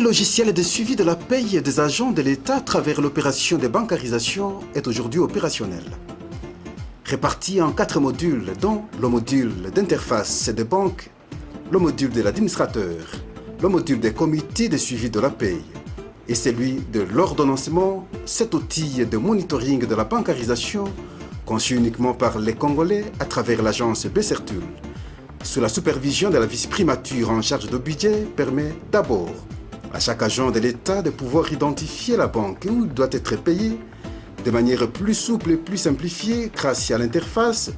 Quel logiciel de suivi de la paye des agents de l'État à travers l'opération de bancarisation est aujourd'hui opérationnel? Réparti en 4 modules, dont le module d'interface des banques, le module de l'administrateur, le module des comités de suivi de la paye et celui de l'ordonnancement, cet outil de monitoring de la bancarisation, conçu uniquement par les Congolais à travers l'agence Bessertul, sous la supervision de la vice-primature en charge de budget, permet d'abord à chaque agent de l'État de pouvoir identifier la banque où il doit être payé de manière plus souple et plus simplifiée grâce à l'interface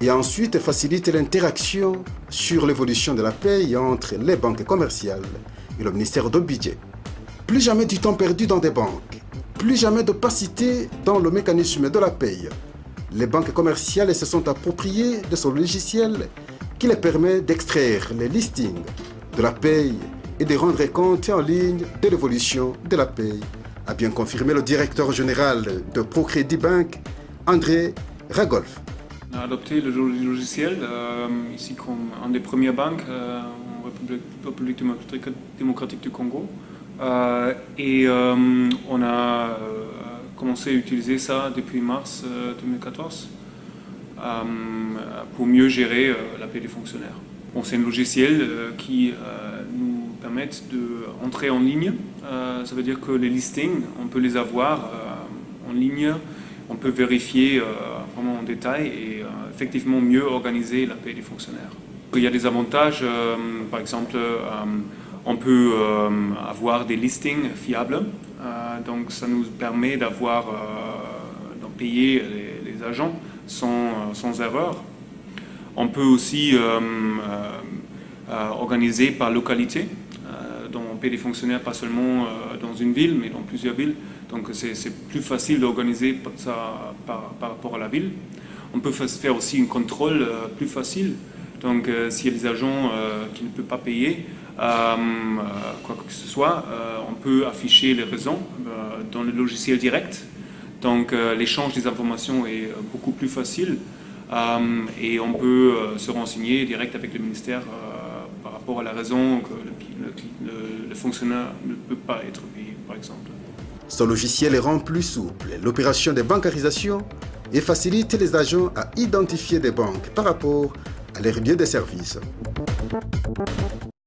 et ensuite facilite l'interaction sur l'évolution de la paye entre les banques commerciales et le ministère du budget. Plus jamais du temps perdu dans des banques, plus jamais d'opacité dans le mécanisme de la paye. Les banques commerciales se sont appropriées de ce logiciel qui les permet d'extraire les listings de la paye et de rendre compte en ligne de l'évolution de la paye, a bien confirmé le directeur général de ProCredit Bank, André Ragolf. On a adopté le logiciel ici comme une des premières banques en République démocratique du Congo. On a commencé à utiliser ça depuis mars 2014 pour mieux gérer la paie des fonctionnaires. Bon, c'est un logiciel qui nous permet d'entrer en ligne. Ça veut dire que les listings, on peut les avoir en ligne, on peut vérifier vraiment en détail et effectivement mieux organiser la paie des fonctionnaires. Il y a des avantages, par exemple, on peut avoir des listings fiables, donc ça nous permet d'en payer les agents sans erreur. On peut aussi organiser par localité, donc on paie des fonctionnaires pas seulement dans une ville, mais dans plusieurs villes. Donc c'est plus facile d'organiser ça par rapport à la ville. On peut faire aussi un contrôle plus facile. Donc s'il y a des agents qui ne peuvent pas payer, quoi que ce soit, on peut afficher les raisons dans le logiciel direct. Donc l'échange des informations est beaucoup plus facile et on peut se renseigner direct avec le ministère par rapport à la raison que le fonctionnaire ne peut pas être payé, par exemple. Ce logiciel rend plus souple l'opération de bancarisation et facilite les agents à identifier des banques par rapport à leur bien de service.